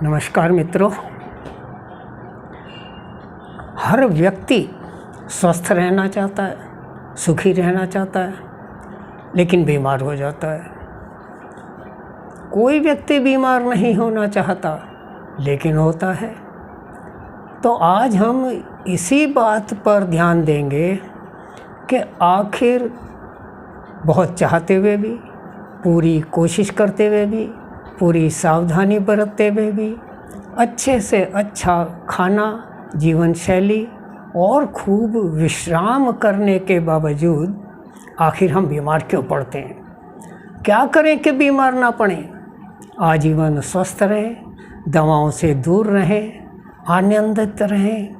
नमस्कार मित्रों। हर व्यक्ति स्वस्थ रहना चाहता है, सुखी रहना चाहता है, लेकिन बीमार हो जाता है। कोई व्यक्ति बीमार नहीं होना चाहता, लेकिन होता है। तो आज हम इसी बात पर ध्यान देंगे कि आखिर बहुत चाहते हुए भी, पूरी कोशिश करते हुए भी, पूरी सावधानी बरतते हुए भी, अच्छे से अच्छा खाना, जीवन शैली और खूब विश्राम करने के बावजूद आखिर हम बीमार क्यों पड़ते हैं? क्या करें कि बीमार ना पड़ें? आजीवन स्वस्थ रहें, दवाओं से दूर रहें, आनंदित रहें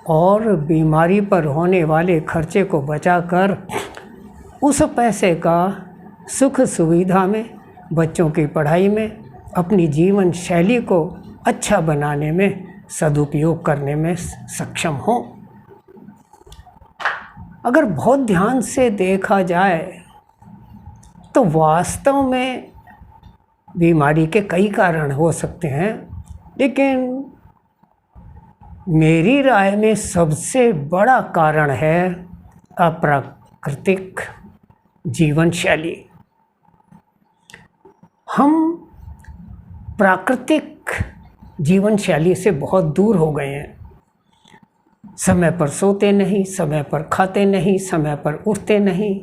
और बीमारी पर होने वाले खर्चे को बचाकर उस पैसे का सुख सुविधा में, बच्चों की पढ़ाई में, अपनी जीवन शैली को अच्छा बनाने में सदुपयोग करने में सक्षम हो। अगर बहुत ध्यान से देखा जाए तो वास्तव में बीमारी के कई कारण हो सकते हैं, लेकिन मेरी राय में सबसे बड़ा कारण है अप्राकृतिक जीवन शैली। हम प्राकृतिक जीवन शैली से बहुत दूर हो गए हैं। समय पर सोते नहीं, समय पर खाते नहीं, समय पर उठते नहीं,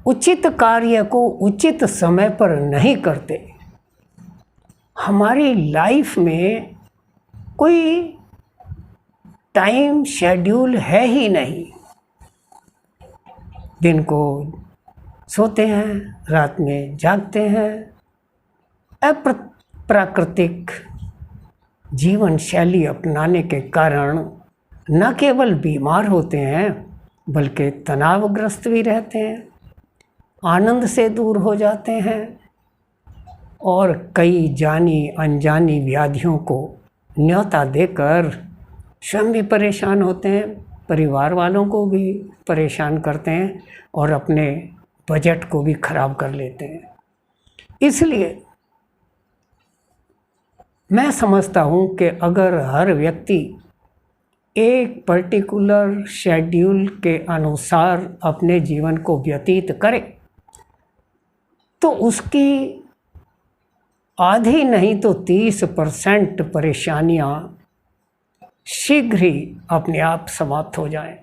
उचित कार्य को उचित समय पर नहीं करते। हमारी लाइफ में कोई टाइम शेड्यूल है ही नहीं। दिन को सोते हैं, रात में जागते हैं। अप्राकृतिक जीवन शैली अपनाने के कारण न केवल बीमार होते हैं, बल्कि तनावग्रस्त भी रहते हैं, आनंद से दूर हो जाते हैं और कई जानी अनजानी व्याधियों को न्योता देकर स्वयं भी परेशान होते हैं, परिवार वालों को भी परेशान करते हैं और अपने बजट को भी खराब कर लेते हैं। इसलिए मैं समझता हूँ कि अगर हर व्यक्ति एक पर्टिकुलर शेड्यूल के अनुसार अपने जीवन को व्यतीत करे तो उसकी आधी नहीं तो 30% परेशानियाँ शीघ्र ही अपने आप समाप्त हो जाएं।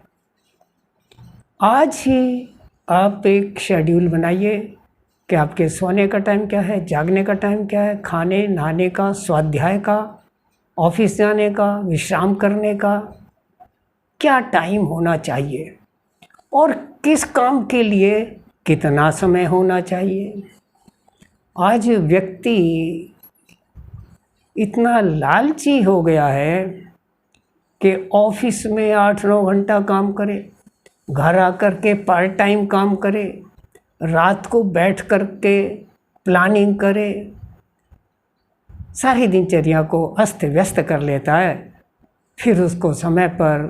आज ही आप एक शेड्यूल बनाइए कि आपके सोने का टाइम क्या है, जागने का टाइम क्या है, खाने नहाने का, स्वाध्याय का, ऑफिस जाने का, विश्राम करने का क्या टाइम होना चाहिए और किस काम के लिए कितना समय होना चाहिए। आज व्यक्ति इतना लालची हो गया है कि ऑफिस में 8-9 घंटा काम करे, घर आकर के पार्ट टाइम काम करे, रात को बैठ कर के प्लानिंग करे, सारी दिनचर्या को अस्त व्यस्त कर लेता है। फिर उसको समय पर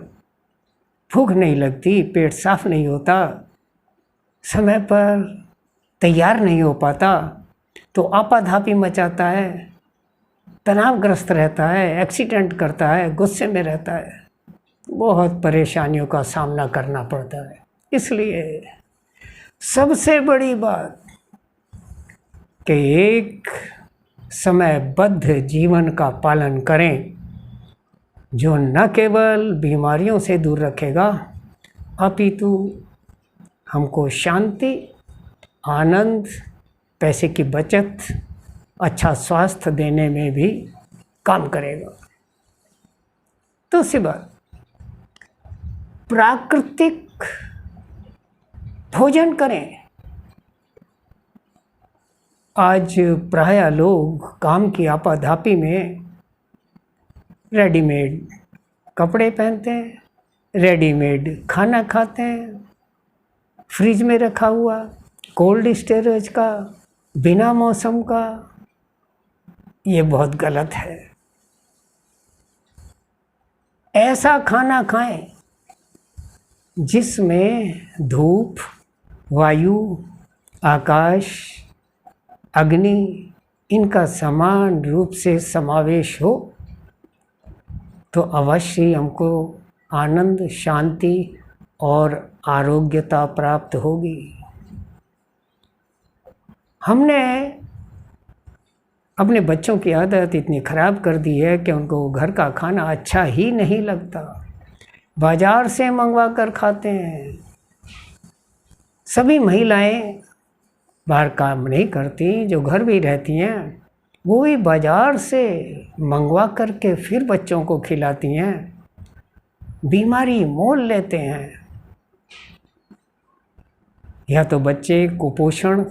भूख नहीं लगती, पेट साफ नहीं होता, समय पर तैयार नहीं हो पाता, तो आपाधापी मचाता है, तनावग्रस्त रहता है, एक्सीडेंट करता है, गुस्से में रहता है, बहुत परेशानियों का सामना करना पड़ता है। इसलिए सबसे बड़ी बात कि एक समयबद्ध जीवन का पालन करें जो न केवल बीमारियों से दूर रखेगा, अपितु हमको शांति, आनंद, पैसे की बचत, अच्छा स्वास्थ्य देने में भी काम करेगा। दूसरी बात, प्राकृतिक भोजन करें। आज प्रायः लोग काम की आपाधापी में रेडीमेड कपड़े पहनते हैं, रेडीमेड खाना खाते हैं, फ्रिज में रखा हुआ, कोल्ड स्टोरेज का, बिना मौसम का। ये बहुत गलत है। ऐसा खाना खाएं जिसमें धूप, वायु, आकाश, अग्नि, इनका समान रूप से समावेश हो तो अवश्य ही हमको आनंद, शांति और आरोग्यता प्राप्त होगी। हमने अपने बच्चों की आदत इतनी ख़राब कर दी है कि उनको घर का खाना अच्छा ही नहीं लगता, बाज़ार से मंगवा कर खाते हैं। सभी महिलाएं बाहर काम नहीं करती, जो घर भी रहती हैं वो भी बाज़ार से मंगवा करके फिर बच्चों को खिलाती हैं, बीमारी मोल लेते हैं। या तो बच्चे कुपोषण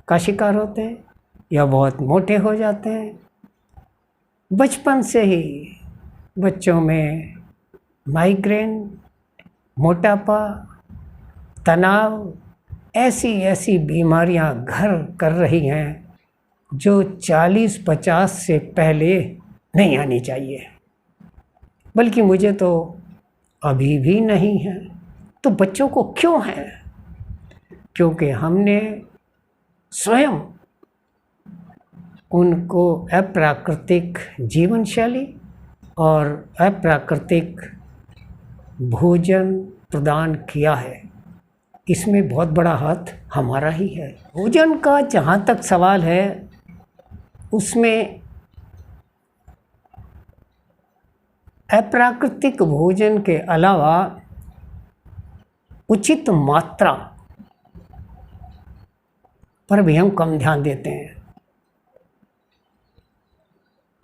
का शिकार होते हैं या बहुत मोटे हो जाते हैं। बचपन से ही बच्चों में माइग्रेन, मोटापा, तनाव, ऐसी बीमारियां घर कर रही हैं जो 40-50 से पहले नहीं आनी चाहिए, बल्कि मुझे तो अभी भी नहीं है। तो बच्चों को क्यों है? क्योंकि हमने स्वयं उनको अप्राकृतिक जीवन शैली और अप्राकृतिक भोजन प्रदान किया है। इसमें बहुत बड़ा हाथ हमारा ही है। भोजन का जहाँ तक सवाल है, उसमें अप्राकृतिक भोजन के अलावा उचित मात्रा पर भी हम कम ध्यान देते हैं।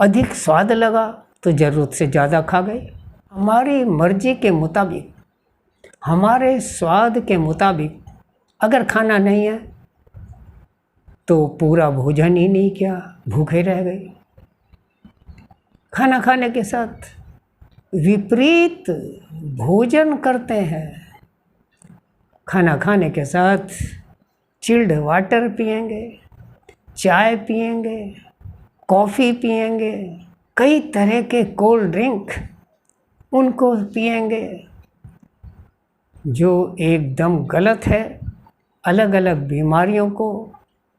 अधिक स्वाद लगा तो ज़रूरत से ज़्यादा खा गए। हमारी मर्जी के मुताबिक, हमारे स्वाद के मुताबिक अगर खाना नहीं है तो पूरा भोजन ही नहीं किया, भूखे रह गए। खाना खाने के साथ विपरीत भोजन करते हैं। खाना खाने के साथ चिल्ड वाटर पिएंगे, चाय पिएंगे, कॉफ़ी पिएंगे, कई तरह के कोल्ड ड्रिंक उनको पिएंगे, जो एकदम गलत है, अलग अलग बीमारियों को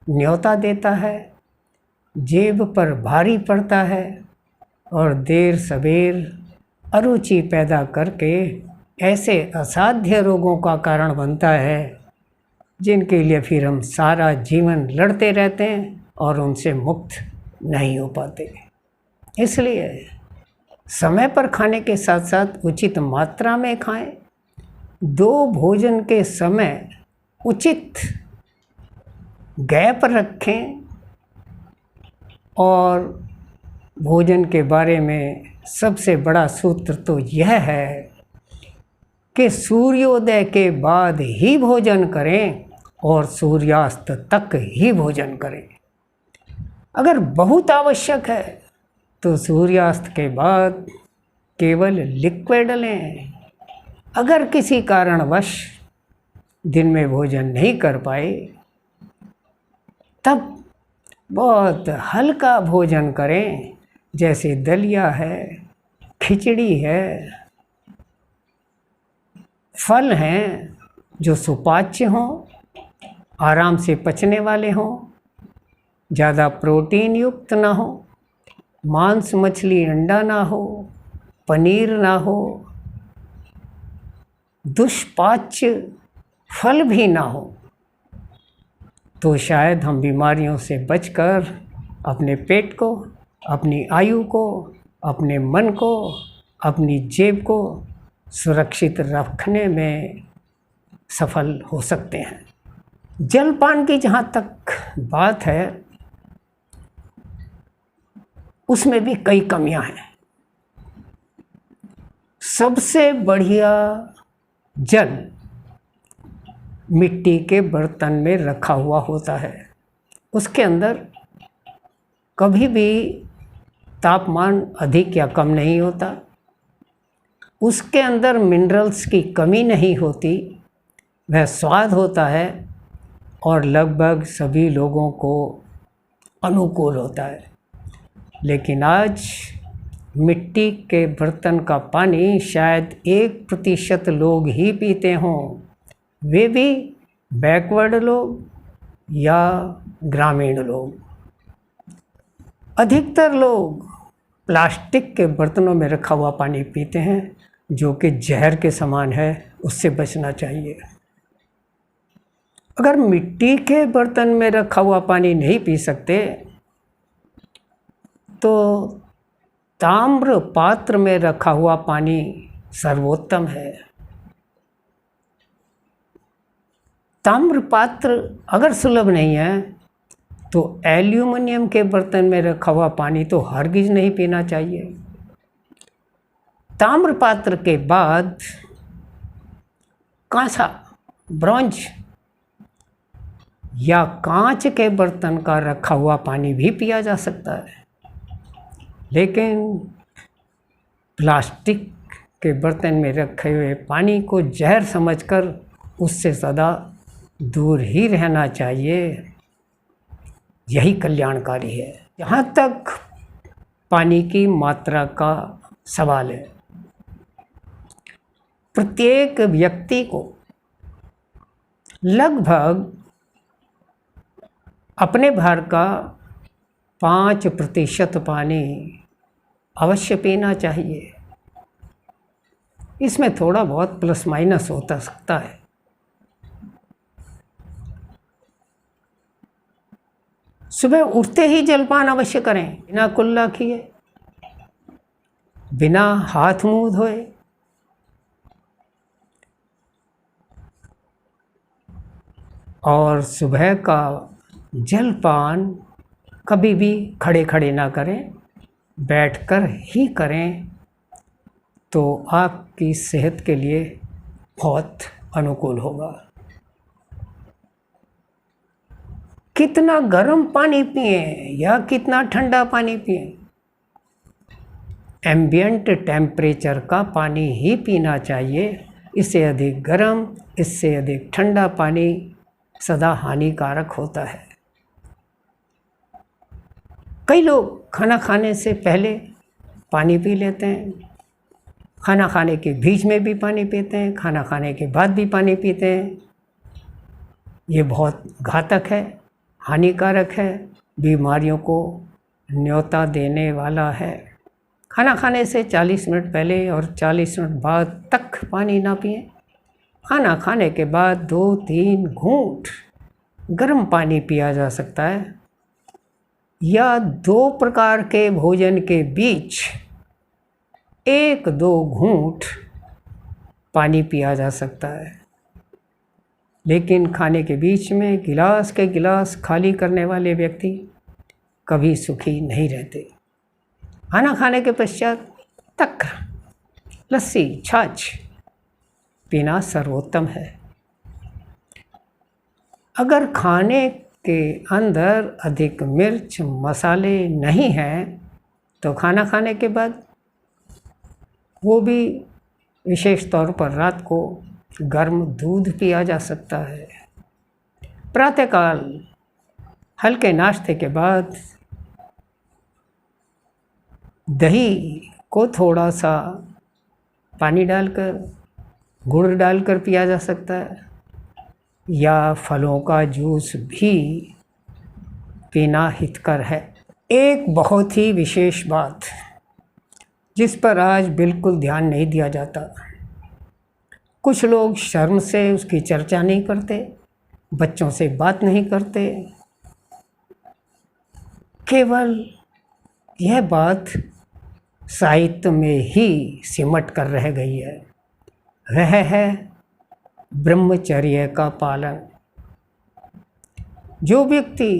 न्योता देता है, जेब पर भारी पड़ता है और देर सवेर अरुचि पैदा करके ऐसे असाध्य रोगों का कारण बनता है जिनके लिए फिर हम सारा जीवन लड़ते रहते हैं और उनसे मुक्त नहीं हो पाते। इसलिए समय पर खाने के साथ साथ उचित मात्रा में खाएं। 2 भोजन के समय उचित गैप रखें और भोजन के बारे में सबसे बड़ा सूत्र तो यह है कि सूर्योदय के बाद ही भोजन करें और सूर्यास्त तक ही भोजन करें। अगर बहुत आवश्यक है तो सूर्यास्त के बाद केवल लिक्विड लें। अगर किसी कारणवश दिन में भोजन नहीं कर पाए तब बहुत हल्का भोजन करें, जैसे दलिया है, खिचड़ी है, फल हैं जो सुपाच्य हों, आराम से पचने वाले हों, ज़्यादा प्रोटीन युक्त ना हो, मांस, मछली, अंडा ना हो, पनीर ना हो, दुष्पाच्य फल भी ना हो, तो शायद हम बीमारियों से बचकर अपने पेट को, अपनी आयु को, अपने मन को, अपनी जेब को सुरक्षित रखने में सफल हो सकते हैं। जलपान की जहाँ तक बात है, उसमें भी कई कमियां हैं। सबसे बढ़िया जल मिट्टी के बर्तन में रखा हुआ होता है। उसके अंदर कभी भी तापमान अधिक या कम नहीं होता, उसके अंदर मिनरल्स की कमी नहीं होती, वह स्वाद होता है और लगभग सभी लोगों को अनुकूल होता है। लेकिन आज मिट्टी के बर्तन का पानी शायद 1% लोग ही पीते हों, वे भी बैकवर्ड लोग या ग्रामीण लोग। अधिकतर लोग प्लास्टिक के बर्तनों में रखा हुआ पानी पीते हैं, जो कि जहर के समान है, उससे बचना चाहिए। अगर मिट्टी के बर्तन में रखा हुआ पानी नहीं पी सकते तो ताम्र पात्र में रखा हुआ पानी सर्वोत्तम है। ताम्र पात्र अगर सुलभ नहीं है तो एल्यूमिनियम के बर्तन में रखा हुआ पानी तो हरगिज नहीं पीना चाहिए। ताम्र पात्र के बाद कांसा, ब्रॉन्ज या कांच के बर्तन का रखा हुआ पानी भी पिया जा सकता है, लेकिन प्लास्टिक के बर्तन में रखे हुए पानी को जहर समझकर उससे ज़्यादा दूर ही रहना चाहिए। यही कल्याणकारी है। जहाँ तक पानी की मात्रा का सवाल है, प्रत्येक व्यक्ति को लगभग अपने भार का 5% पानी अवश्य पीना चाहिए। इसमें थोड़ा बहुत प्लस माइनस होता सकता है। सुबह उठते ही जलपान अवश्य करें, बिना कुल्ला किए, बिना हाथ मुंह धोए। और सुबह का जलपान कभी भी खड़े खड़े ना करें, बैठकर ही करें, तो आपकी सेहत के लिए बहुत अनुकूल होगा। कितना गर्म पानी पिए या कितना ठंडा पानी पिए, एम्बिएंट टेम्परेचर का पानी ही पीना चाहिए। इससे अधिक गर्म, इससे अधिक ठंडा पानी सदा हानिकारक होता है। कई लोग खाना खाने से पहले पानी पी लेते हैं, खाना खाने के बीच में भी पानी पीते हैं, खाना खाने के बाद भी पानी पीते हैं। ये बहुत घातक है, हानिकारक है, बीमारियों को न्योता देने वाला है। खाना खाने से 40 मिनट पहले और 40 मिनट बाद तक पानी ना पिएं। खाना खाने के बाद 2-3 घूंट गर्म पानी पिया जा सकता है, या 2 प्रकार के भोजन के बीच 1-2 घूंट पानी पिया जा सकता है। लेकिन खाने के बीच में गिलास के गिलास खाली करने वाले व्यक्ति कभी सुखी नहीं रहते। खाना खाने के पश्चात तक लस्सी, छाछ पीना सर्वोत्तम है। अगर खाने के अंदर अधिक मिर्च मसाले नहीं हैं तो खाना खाने के बाद वो भी विशेष तौर पर रात को गर्म दूध पिया जा सकता है। प्रातःकाल हल्के नाश्ते के बाद दही को थोड़ा सा पानी डालकर, गुड़ डालकर पिया जा सकता है, या फलों का जूस भी पीना हितकर है। एक बहुत ही विशेष बात जिस पर आज बिल्कुल ध्यान नहीं दिया जाता, कुछ लोग शर्म से उसकी चर्चा नहीं करते, बच्चों से बात नहीं करते। केवल यह बात साहित्य में ही सिमट कर रह गई है, वह है ब्रह्मचर्य का पालन। जो व्यक्ति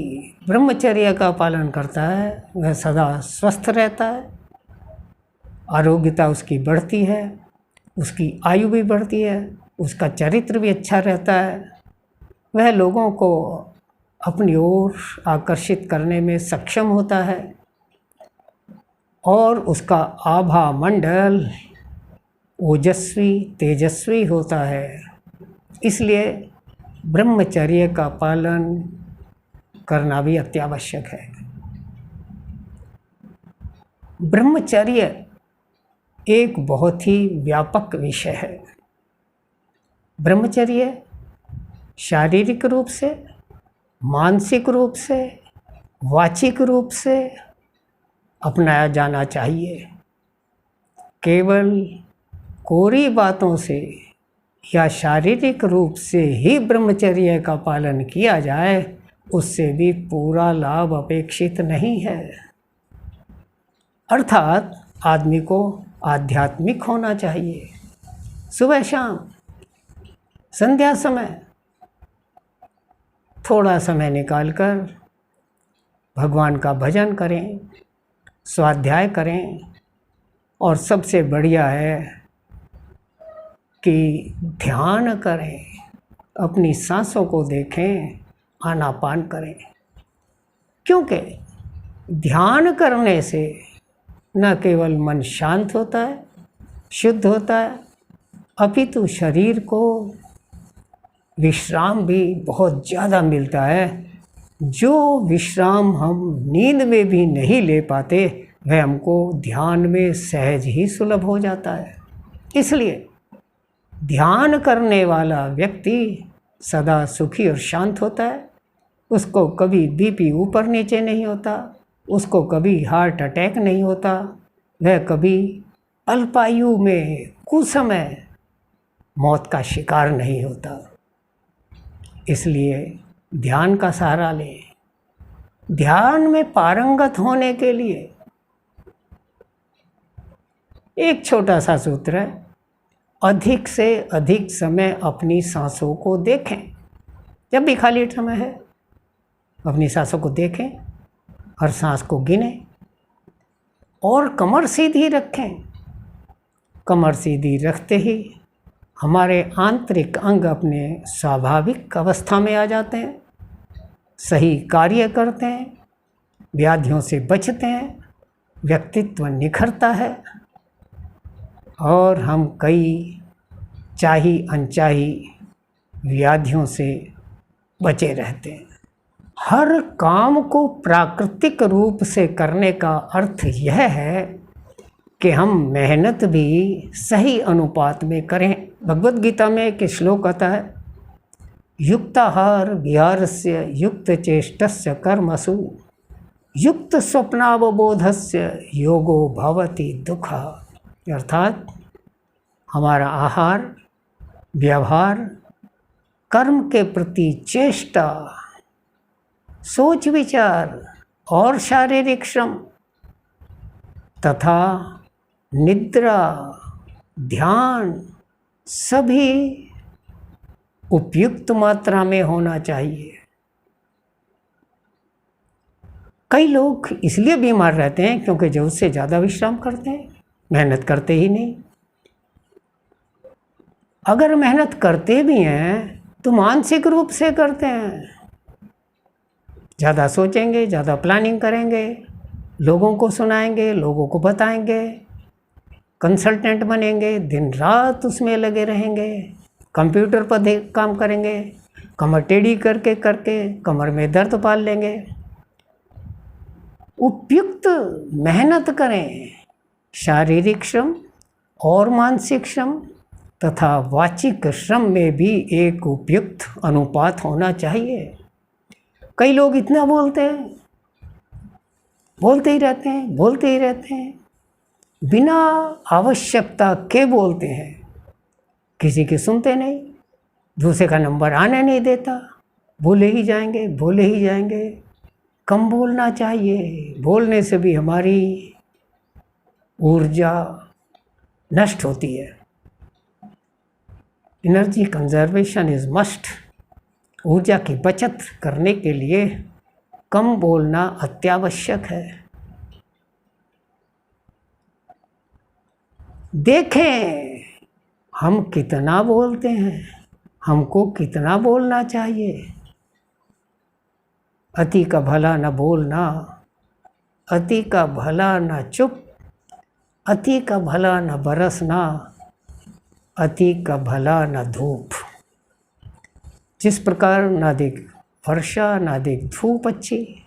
ब्रह्मचर्य का पालन करता है वह सदा स्वस्थ रहता है, आरोग्यता उसकी बढ़ती है, उसकी आयु भी बढ़ती है, उसका चरित्र भी अच्छा रहता है, वह लोगों को अपनी ओर आकर्षित करने में सक्षम होता है और उसका आभा मंडल ओजस्वी तेजस्वी होता है। इसलिए ब्रह्मचर्य का पालन करना भी अत्यावश्यक है। ब्रह्मचर्य एक बहुत ही व्यापक विषय है। ब्रह्मचर्य शारीरिक रूप से, मानसिक रूप से, वाचिक रूप से अपनाया जाना चाहिए। केवल कोरी बातों से या शारीरिक रूप से ही ब्रह्मचर्य का पालन किया जाए, उससे भी पूरा लाभ अपेक्षित नहीं है। अर्थात आदमी को आध्यात्मिक होना चाहिए। सुबह शाम संध्या समय थोड़ा समय निकालकर भगवान का भजन करें, स्वाध्याय करें, और सबसे बढ़िया है कि ध्यान करें, अपनी सांसों को देखें, आनापान करें। क्योंकि ध्यान करने से न केवल मन शांत होता है, शुद्ध होता है, अपितु शरीर को विश्राम भी बहुत ज़्यादा मिलता है। जो विश्राम हम नींद में भी नहीं ले पाते, वह हमको ध्यान में सहज ही सुलभ हो जाता है। इसलिए ध्यान करने वाला व्यक्ति सदा सुखी और शांत होता है। उसको कभी बीपी ऊपर नीचे नहीं होता, उसको कभी हार्ट अटैक नहीं होता, वह कभी अल्पायु में कुसमय मौत का शिकार नहीं होता। इसलिए ध्यान का सहारा लें। ध्यान में पारंगत होने के लिए एक छोटा सा सूत्र है, अधिक से अधिक समय अपनी सांसों को देखें। जब भी खाली समय है अपनी सांसों को देखें, हर सांस को गिनें और कमर सीधी रखें। कमर सीधी रखते ही हमारे आंतरिक अंग अपने स्वाभाविक अवस्था में आ जाते हैं, सही कार्य करते हैं, व्याधियों से बचते हैं, व्यक्तित्व निखरता है और हम कई चाही अनचाही व्याधियों से बचे रहते हैं। हर काम को प्राकृतिक रूप से करने का अर्थ यह है कि हम मेहनत भी सही अनुपात में करें। भगवद गीता में एक श्लोक आता है, युक्ताहार विहारस्य युक्त चेष्टस्य कर्मसु युक्त स्वप्नावबोधस्य योगो भवति दुःखः। अर्थात हमारा आहार, व्यवहार, कर्म के प्रति चेष्टा, सोच विचार और शारीरिक श्रम तथा निद्रा, ध्यान सभी उपयुक्त मात्रा में होना चाहिए। कई लोग इसलिए बीमार रहते हैं क्योंकि ज़रूरत से ज़्यादा विश्राम करते हैं, मेहनत करते ही नहीं। अगर मेहनत करते भी हैं तो मानसिक रूप से करते हैं, ज़्यादा सोचेंगे, ज़्यादा प्लानिंग करेंगे, लोगों को सुनाएंगे, लोगों को बताएंगे, कंसल्टेंट बनेंगे, दिन रात उसमें लगे रहेंगे, कंप्यूटर पर काम करेंगे, कमर टेढ़ी करके कमर में दर्द पाल लेंगे। उपयुक्त मेहनत करें। शारीरिक श्रम और मानसिक श्रम तथा वाचिक श्रम में भी एक उपयुक्त अनुपात होना चाहिए। कई लोग इतना बोलते हैं, बोलते ही रहते हैं, बिना आवश्यकता के बोलते हैं, किसी की सुनते नहीं, दूसरे का नंबर आने नहीं देता, बोले ही जाएंगे। कम बोलना चाहिए। बोलने से भी हमारी ऊर्जा नष्ट होती है। Energy conservation is must. ऊर्जा की बचत करने के लिए कम बोलना अत्यावश्यक है। देखें हम कितना बोलते हैं, हमको कितना बोलना चाहिए। अति का भला न बोलना, अति का भला न चुप, अति का भला न बरसना, अति का भला न धूप। जिस प्रकार न अधिक वर्षा न अधिक धूप अच्छी,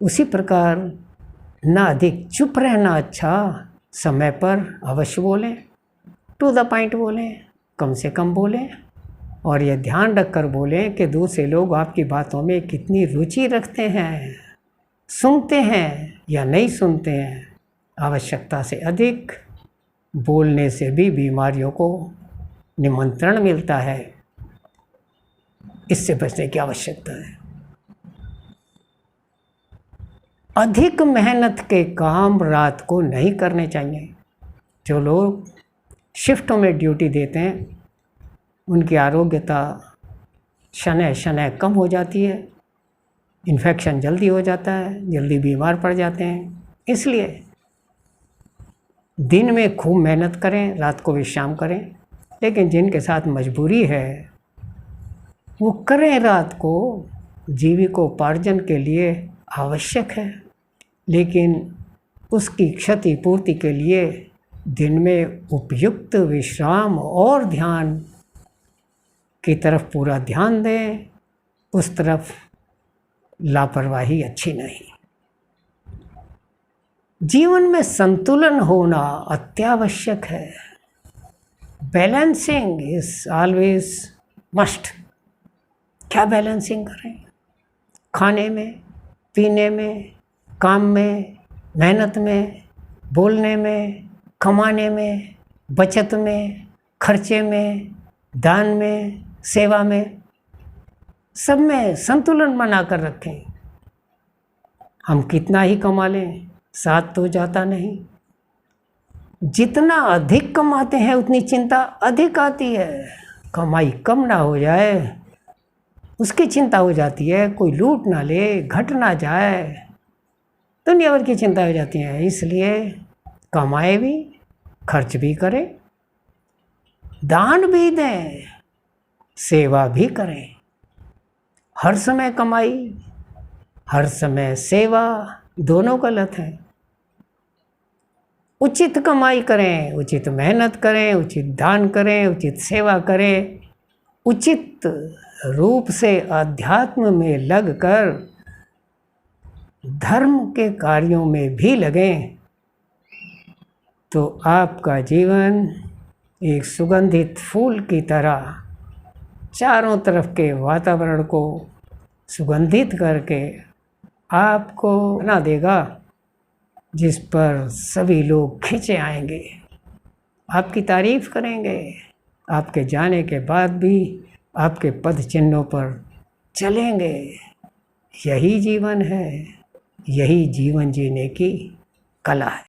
उसी प्रकार न अधिक चुप रहना अच्छा। समय पर अवश्य बोलें, टू द पॉइंट बोलें, कम से कम बोलें, और यह ध्यान रखकर बोलें कि दूसरे लोग आपकी बातों में कितनी रुचि रखते हैं, सुनते हैं, या नहीं सुनते हैं, आवश्यकता से अधिक बोलने से भी बीमारियों को निमंत्रण मिलता है। इससे बचने की आवश्यकता है। अधिक मेहनत के काम रात को नहीं करने चाहिए। जो लोग शिफ्टों में ड्यूटी देते हैं उनकी आरोग्यता शनय शनय कम हो जाती है, इन्फेक्शन जल्दी हो जाता है, जल्दी बीमार पड़ जाते हैं। इसलिए दिन में खूब मेहनत करें, रात को विश्राम करें। लेकिन जिनके साथ मजबूरी है वो करें रात को, जीविकोपार्जन के लिए आवश्यक है, लेकिन उसकी क्षतिपूर्ति के लिए दिन में उपयुक्त विश्राम और ध्यान की तरफ पूरा ध्यान दें। उस तरफ लापरवाही अच्छी नहीं। जीवन में संतुलन होना अत्यावश्यक है। Balancing is always must. क्या बैलेंसिंग करें? खाने में, पीने में, काम में, मेहनत में, बोलने में, कमाने में, बचत में, खर्चे में, दान में, सेवा में, सब में संतुलन बना कर रखें। हम कितना ही कमा लें, साथ तो जाता नहीं। जितना अधिक कमाते हैं उतनी चिंता अधिक आती है। कमाई कम ना हो जाए उसकी चिंता हो जाती है। कोई लूट ना ले, घट ना जाए, दुनिया भर की चिंता हो जाती है। इसलिए कमाए भी, खर्च भी करें, दान भी दें, सेवा भी करें। हर समय कमाई, हर समय सेवा दोनों गलत है। उचित कमाई करें, उचित मेहनत करें, उचित दान करें, उचित सेवा करें, उचित रूप से अध्यात्म में लगकर धर्म के कार्यों में भी लगें, तो आपका जीवन एक सुगंधित फूल की तरह चारों तरफ के वातावरण को सुगंधित करके आपको बना देगा, जिस पर सभी लोग खींचे आएंगे, आपकी तारीफ करेंगे। आपके जाने के बाद भी आपके पद चिन्हों पर चलेंगे। यही जीवन है, यही जीवन जीने की कला है।